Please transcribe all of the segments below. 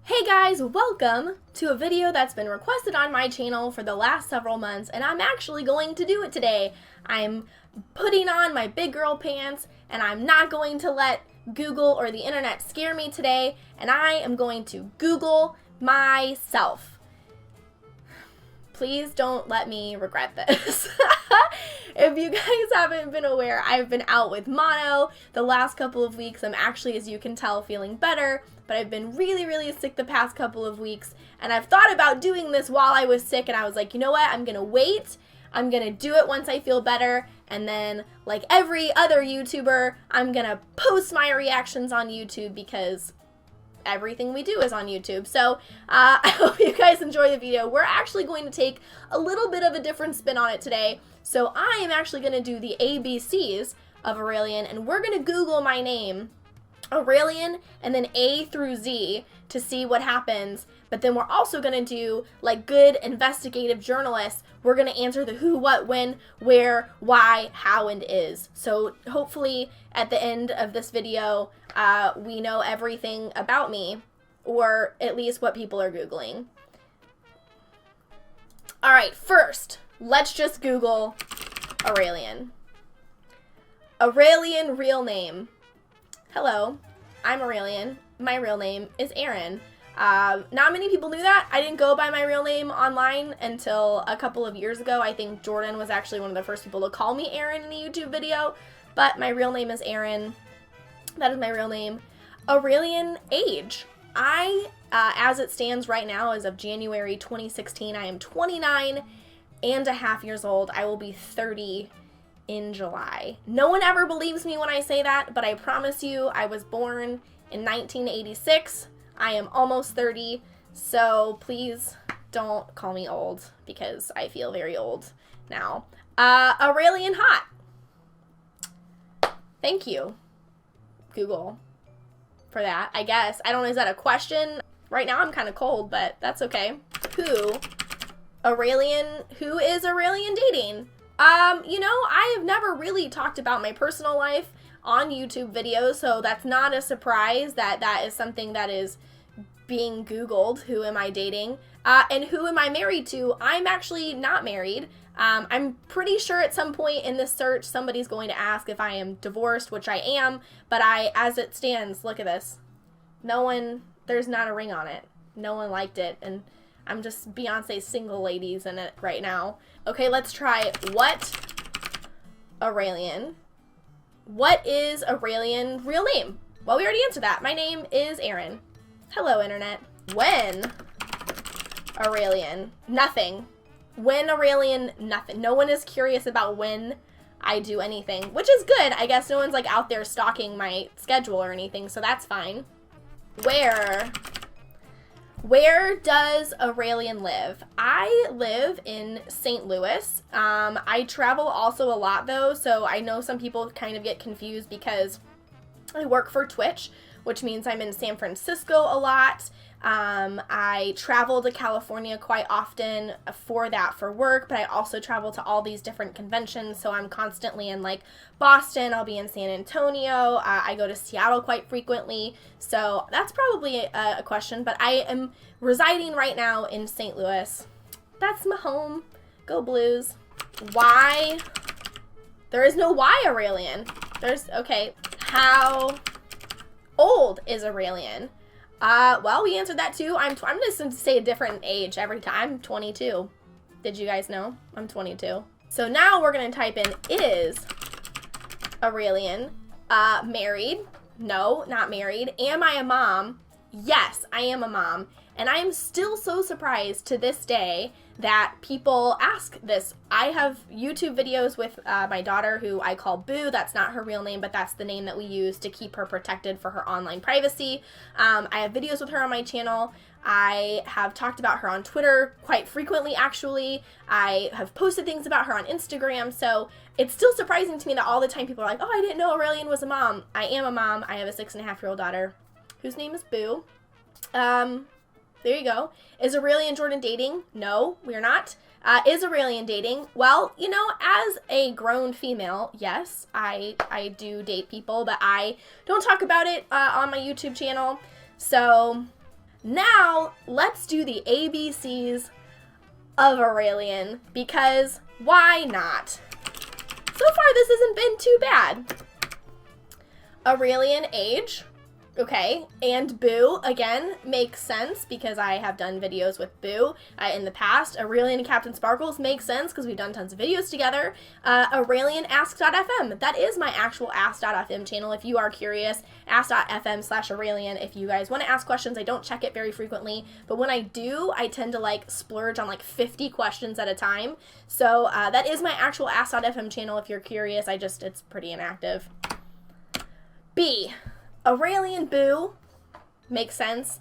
Hey guys, welcome to a video that's been requested on my channel for the last several months, and I'm actually going to do it today. I'm putting on my big girl pants, and I'm not going to let Google or the internet scare me today, and I am going to Google myself. Please don't let me regret this. If you guys haven't been aware, I've been out with mono the last couple of weeks. I'm actually, as you can tell, feeling better, but I've been really sick the past couple of weeks, and I've thought about doing this while I was sick, and I was like, you know what, I'm gonna wait. I'm gonna do it once I feel better, and then, like every other YouTuber, I'm gonna post my reactions on YouTube because everything we do is on YouTube. So I hope you guys enjoy the video. We're actually going to take a little bit of a different spin on it today. So I am actually going to do the ABCs of Aureylian, and we're going to Google my name, Aureylian, and then A through Z to see what happens. But then we're also going to do, like good investigative journalists, we're going to answer the who, what, when, where, why, how, and is. So hopefully at the end of this video, we know everything about me, or at least what people are Googling. All right, first, let's just Google Aureylian. Aureylian real name. Hello, I'm Aureylian. My real name is Aaron. Not many people knew that. I didn't go by my real name online until a couple of years ago. I think Jordan was actually one of the first people to call me Aaron in a YouTube video, but my real name is Aaron. That is my real name. Aureylian age. As it stands right now, as of January 2016, I am 29 and a half years old. I will be 30 in July. No one ever believes me when I say that, but I promise you, I was born in 1986. I am almost 30, so please don't call me old because I feel very old now. Aureylian hot. Thank you, Google, for that, I guess. I don't know, is that a question? Right now I'm kind of cold, but that's okay. Who is Aureylian dating? You know, I have never really talked about my personal life on YouTube videos, so that's not a surprise that that is something that is being Googled. Who am I dating? And who am I married to? I'm actually not married. I'm pretty sure at some point in this search, somebody's going to ask if I am divorced, which I am, but as it stands, look at this. There's not a ring on it. No one liked it, and I'm just Beyonce's single ladies in it right now. Okay, let's try what Aureylian. What is Aureylian real name? Well, we already answered that. My name is Aaron. Hello, internet. When Aureylian? Nothing. When Aureylian? Nothing. No one is curious about when I do anything, which is good. I guess no one's like out there stalking my schedule or anything, so that's fine. Where does Aureylian live? I live in St. Louis. I travel also a lot though, so I know some people kind of get confused because I work for Twitch, which means I'm in San Francisco a lot. I travel to California quite often for work, but I also travel to all these different conventions, so I'm constantly in like Boston, I'll be in San Antonio, I go to Seattle quite frequently, so that's probably a question, but I am residing right now in St. Louis. That's my home. Go Blues. Why? There is no why Aureylian. Okay. How old is Aureylian? Well, we answered that too. I'm just going to say a different age every time. I'm 22. Did you guys know? I'm 22. So now we're going to type in, is Aureylian married? No, not married. Am I a mom? Yes, I am a mom. And I am still so surprised to this day that people ask this. I have YouTube videos with my daughter, who I call Boo. That's not her real name, but that's the name that we use to keep her protected for her online privacy. I have videos with her on my channel. I have talked about her on Twitter quite frequently, actually. I have posted things about her on Instagram, so it's still surprising to me that all the time people are like, oh, I didn't know Aureylian was a mom. I am a mom. I have a 6.5-year-old daughter whose name is Boo. There you go. Is Aureylian and Jordan dating? No, we're not. Is Aureylian dating? Well, you know, as a grown female, yes, I do date people, but I don't talk about it on my YouTube channel. So Now, let's do the ABCs of Aureylian, because why not? So far, this hasn't been too bad. Aureylian age, okay, and Boo, again, makes sense because I have done videos with Boo in the past. Aureylian and Captain Sparkles makes sense because we've done tons of videos together. Aureylian Ask.fm, that is my actual Ask.fm channel if you are curious. Ask.fm/Aureylian if you guys want to ask questions. I don't check it very frequently, but when I do, I tend to like splurge on like 50 questions at a time. So that is my actual Ask.fm channel if you're curious. It's pretty inactive. B, Aureylian Boo, makes sense.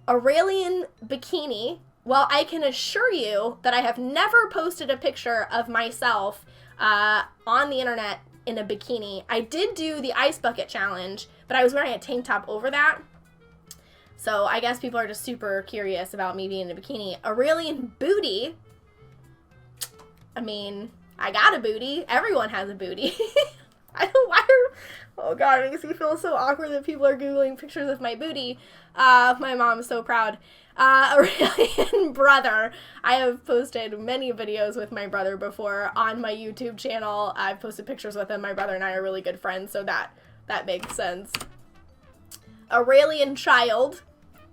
Aureylian Bikini, well, I can assure you that I have never posted a picture of myself on the internet in a bikini. I did do the ice bucket challenge, but I was wearing a tank top over that. So I guess people are just super curious about me being in a bikini. Aureylian Booty, I mean, I got a booty. Everyone has a booty. Oh god, it makes me feel so awkward that people are Googling pictures of my booty. My mom's so proud. Aureylian Brother. I have posted many videos with my brother before on my YouTube channel. I've posted pictures with him. My brother and I are really good friends, so that makes sense. Aureylian Child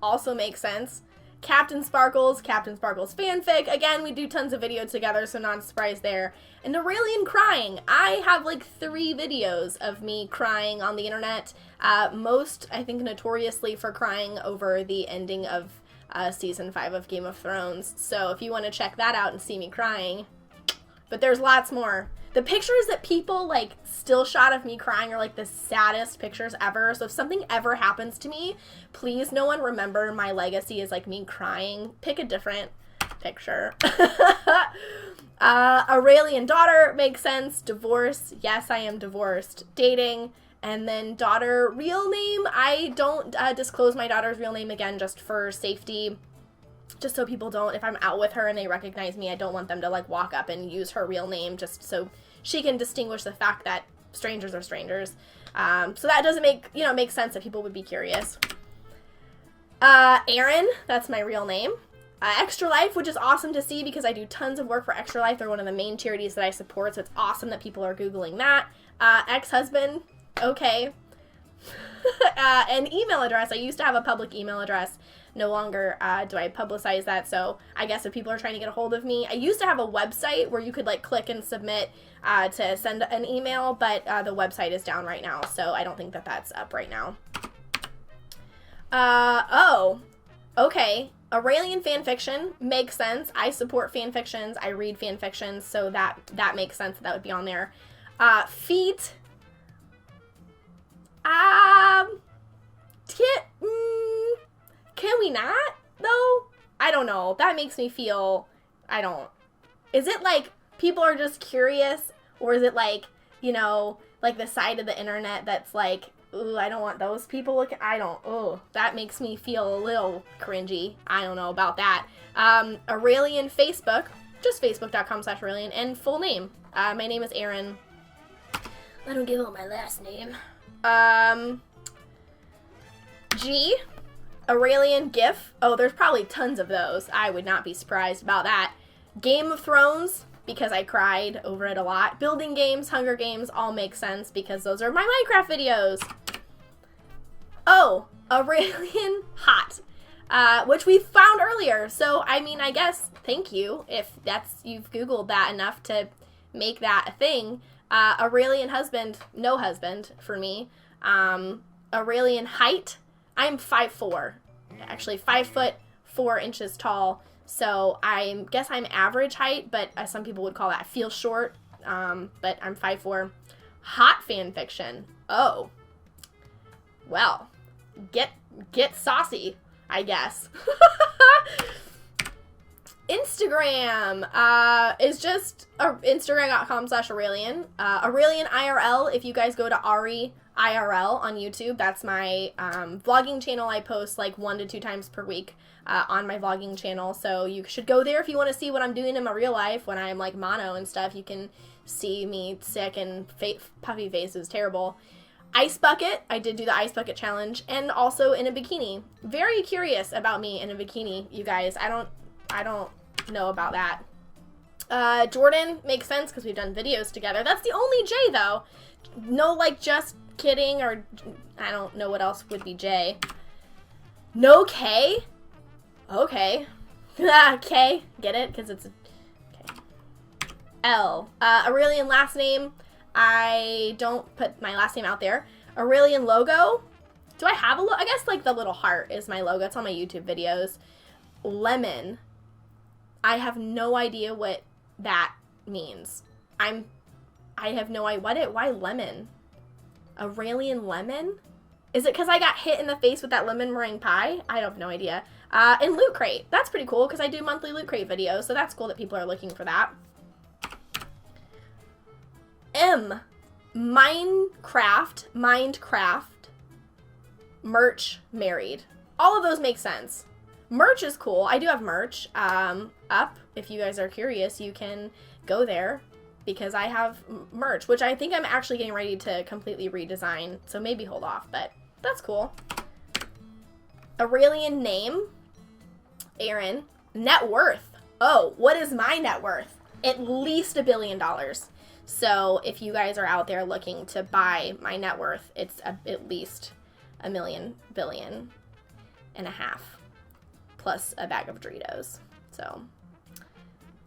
also makes sense. Captain Sparkles fanfic. Again, we do tons of videos together, so not a surprise there. And Aureylian Crying. I have like 3 videos of me crying on the internet. Most, I think, notoriously for crying over the ending of Season 5 of Game of Thrones. So if you want to check that out and see me crying. But there's lots more. The pictures that people, like, still shot of me crying are, like, the saddest pictures ever. So if something ever happens to me, please no one remember my legacy is, like, me crying. Pick a different picture. Aureylian Daughter makes sense. Divorce. Yes, I am divorced. Dating. And then daughter real name. I don't disclose my daughter's real name, again, just for safety. Just so people don't, if I'm out with her and they recognize me, I don't want them to, like, walk up and use her real name just so she can distinguish the fact that strangers are strangers. So that doesn't make sense that people would be curious. Aaron, that's my real name. Extra Life, which is awesome to see because I do tons of work for Extra Life. They're one of the main charities that I support, so it's awesome that people are Googling that. Ex-husband, okay. An email address. I used to have a public email address. No longer do I publicize that, so I guess if people are trying to get a hold of me, I used to have a website where you could, like, click and submit to send an email, but the website is down right now, so I don't think that that's up right now. Oh, okay. Aureylian fanfiction makes sense. I support fanfictions. I read fanfictions, so that makes sense that would be on there. Feet. Can we not, though? I don't know. That makes me feel, is it like people are just curious, or is it like, like the side of the internet that's like, ooh, I don't want those people looking, that makes me feel a little cringy. I don't know about that. Aureylian Facebook, just facebook.com/Aureylian, and full name. My name is Erin. I don't give out my last name. G, Aureylian GIF. Oh, there's probably tons of those. I would not be surprised about that. Game of Thrones, because I cried over it a lot. Building games, Hunger Games, all make sense because those are my Minecraft videos. Oh, Aureylian Hot, which we found earlier. So, I mean, I guess, thank you if you've Googled that enough to make that a thing. Aureylian husband, no husband for me. Aureylian height, I'm 5'4", actually 5'4" tall, so I guess I'm average height, but some people would call that feel short, but I'm 5'4". Hot fanfiction, oh, well, get saucy, I guess. Instagram is just Instagram.com/Aureylian. Aureylian IRL, if you guys go to Ari IRL on YouTube, that's my vlogging channel. I post like 1 to 2 times per week on my vlogging channel, so you should go there if you want to see what I'm doing in my real life when I'm like mono and stuff. You can see me sick and puffy face is terrible. Ice bucket. I did do the ice bucket challenge, and also in a bikini. Very curious about me in a bikini, you guys. I don't know about that. Jordan makes sense because we've done videos together. That's the only J though. No, like, just kidding, or I don't know what else would be J. No K? Okay. K, get it? Because it's okay. L. Aureylian last name. I don't put my last name out there. Aureylian logo. Do I have a logo? I guess, like, the little heart is my logo. It's on my YouTube videos. Lemon. I have no idea what that means. I have no idea. Why lemon? Aureylian lemon? Is it because I got hit in the face with that lemon meringue pie? I have no idea. And Loot Crate. That's pretty cool because I do monthly Loot Crate videos, so that's cool that people are looking for that. M. Minecraft. Merch. Married. All of those make sense. Merch is cool. I do have merch up. If you guys are curious, you can go there because I have merch, which I think I'm actually getting ready to completely redesign, so maybe hold off, but that's cool. Aureylian name. Aaron. Net worth. Oh, what is my net worth? At least $1 billion. So if you guys are out there looking to buy my net worth, it's at least $1 billion and a half plus a bag of Doritos. So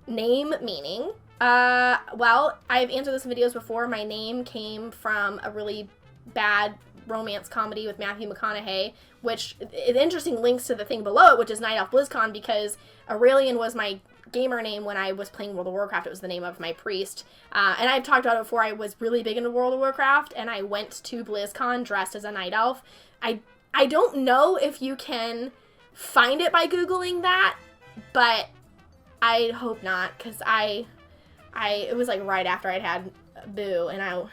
name meaning. Well, I've answered this in videos before. My name came from a really bad romance comedy with Matthew McConaughey, which is interesting, links to the thing below it, which is Night Elf BlizzCon, because Aureylian was my gamer name when I was playing World of Warcraft. It was the name of my priest. And I've talked about it before. I was really big into World of Warcraft, and I went to BlizzCon dressed as a night elf. I don't know if you can find it by Googling that, but I hope not, because it was like right after I'd had Boo, and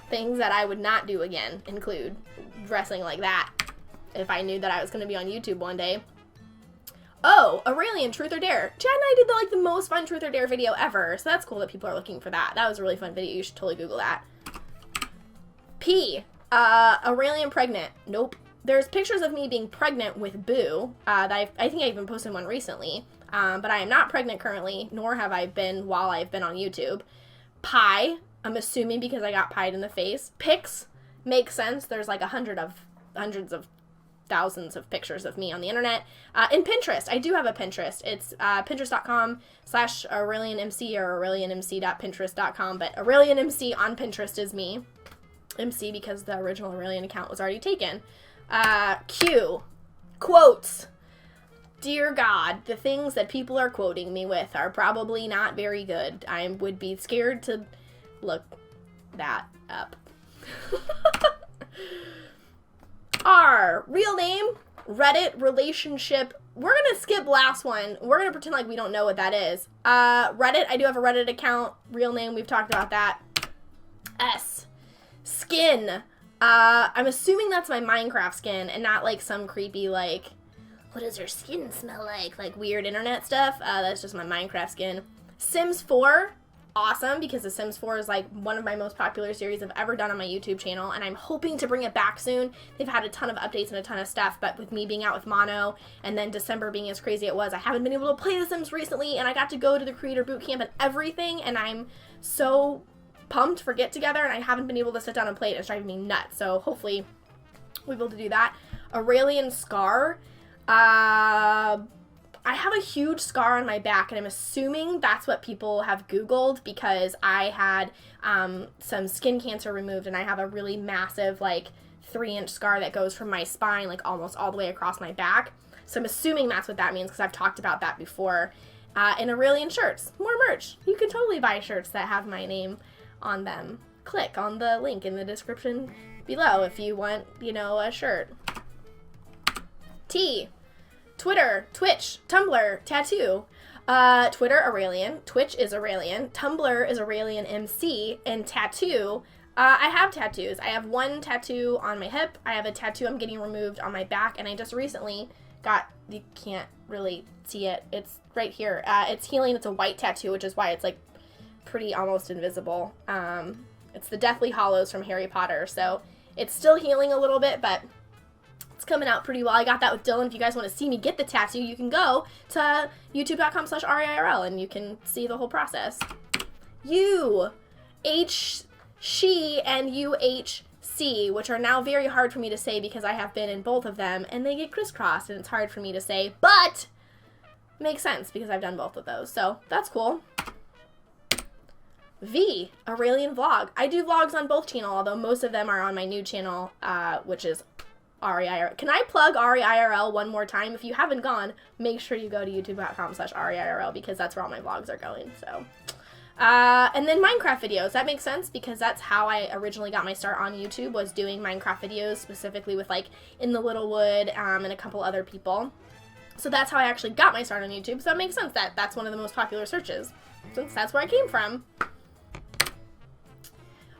things that I would not do again include dressing like that if I knew that I was going to be on YouTube one day. Oh, Aureylian Truth or Dare. Chad and I did the most fun Truth or Dare video ever, so that's cool that people are looking for that. That was a really fun video. You should totally Google that. P. Aureylian pregnant. Nope. There's pictures of me being pregnant with Boo. I think I even posted one recently. But I am not pregnant currently, nor have I been while I've been on YouTube. Pie. I'm assuming because I got pied in the face. Pics makes sense. There's like hundreds of thousands of pictures of me on the internet. And Pinterest. I do have a Pinterest. It's pinterest.com/AureylianMC or AureylianMC.pinterest.com. But AureylianMC on Pinterest is me. MC because the original Aureylian account was already taken. Q. Quotes. Dear God, the things that people are quoting me with are probably not very good. I would be scared to look that up. R. Real name. Reddit. Relationship. We're going to skip last one. We're going to pretend like we don't know what that is. Reddit. I do have a Reddit account. Real name. We've talked about that. S. Skin. I'm assuming that's my Minecraft skin and not like some creepy like, what does your skin smell like weird internet stuff. That's just my Minecraft skin. Sims 4. Awesome, because The Sims 4 is like one of my most popular series I've ever done on my YouTube channel, and I'm hoping to bring it back soon. They've had a ton of updates and a ton of stuff, but with me being out with mono and then December being as crazy it was, I haven't been able to play The Sims recently, and I got to go to the creator boot camp and everything, and I'm so pumped for Get Together, and I haven't been able to sit down and play it. It's driving me nuts, so hopefully we'll be able to do that. Aureylian scar. I have a huge scar on my back, and I'm assuming that's what people have Googled because I had some skin cancer removed, and I have a really massive, 3-inch scar that goes from my spine, almost all the way across my back. So I'm assuming that's what that means because I've talked about that before. And Aureylian shirts. More merch. You can totally buy shirts that have my name on them. Click on the link in the description below if you want, a shirt. T. Twitter, Twitch, Tumblr, tattoo. Twitter, Aureylian. Twitch is Aureylian. Tumblr is Aureylian MC. And tattoo, I have tattoos. I have one tattoo on my hip. I have a tattoo I'm getting removed on my back. And I just recently got, you can't really see it. It's right here. It's healing. It's a white tattoo, which is why it's pretty almost invisible. It's the Deathly Hallows from Harry Potter. So it's still healing a little bit, but it's coming out pretty well. I got that with Dylan. If you guys want to see me get the tattoo, you can go to youtube.com/REIRL and you can see the whole process. You, H, she, and UHC, which are now very hard for me to say because I have been in both of them, and they get crisscrossed, and it's hard for me to say, but makes sense because I've done both of those, so that's cool. V, Aureylian vlog. I do vlogs on both channels, although most of them are on my new channel, which is REIRL. Can I plug REIRL one more time? If you haven't gone, make sure you go to youtube.com/REIRL because that's where all my vlogs are going, so. And then Minecraft videos. That makes sense because that's how I originally got my start on YouTube, was doing Minecraft videos, specifically with like In the Littlewood and a couple other people. So that's how I actually got my start on YouTube, so that makes sense that that's one of the most popular searches, since that's where I came from.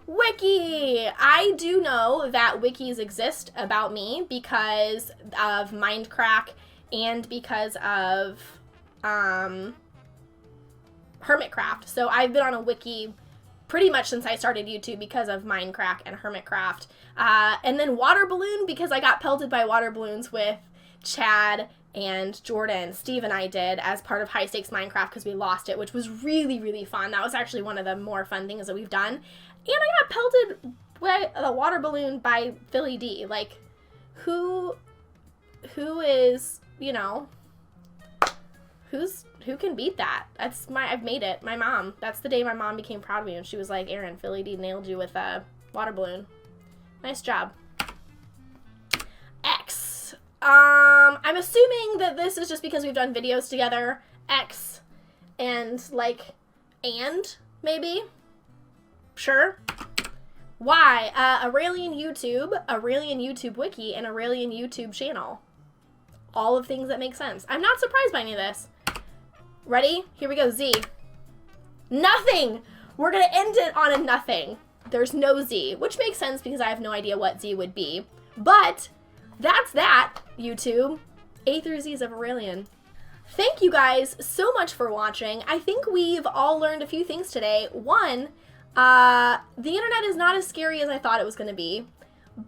Wiki! I do know that wikis exist about me because of Mindcrack and because of Hermitcraft. So I've been on a wiki pretty much since I started YouTube because of Mindcrack and Hermitcraft. And then Water Balloon because I got pelted by water balloons with Chad and Jordan. Steve and I did as part of High Stakes Minecraft because we lost it, which was really, really fun. That was actually one of the more fun things that we've done. And I got pelted with a water balloon by Philly D. Like, who is, you know, who can beat that? I've made it. My mom. That's the day my mom became proud of me, and she was like, Aaron, Philly D nailed you with a water balloon. Nice job. X. I'm assuming that this is just because we've done videos together. X and like, and maybe. Sure. Y, Aureylian YouTube Wiki, and Aureylian YouTube channel. All of things that make sense. I'm not surprised by any of this. Ready? Here we go, Z. Nothing! We're gonna end it on a nothing. There's no Z, which makes sense because I have no idea what Z would be. But that's that, YouTube. A through Z's of Aureylian. Thank you guys so much for watching. I think we've all learned a few things today. One, the internet is not as scary as I thought it was going to be.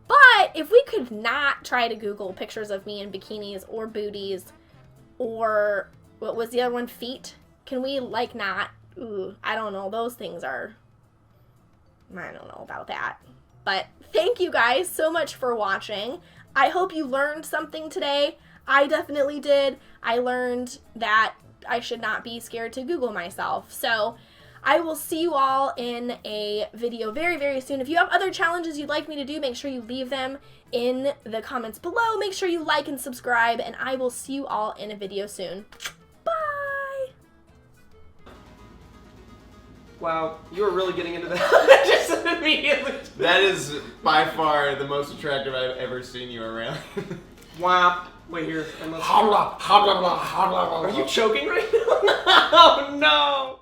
But if we could not try to Google pictures of me in bikinis or booties or, what was the other one, feet? Can we, like, not? Ooh, I don't know. Those things are, I don't know about that. But thank you guys so much for watching. I hope you learned something today. I definitely did. I learned that I should not be scared to Google myself. So I will see you all in a video very, very soon. If you have other challenges you'd like me to do, make sure you leave them in the comments below. Make sure you like and subscribe, and I will see you all in a video soon. Bye! Wow, you were really getting into that just immediately. That is by far the most attractive I've ever seen you around. Wow. Wait here. Are you choking right now? Oh no!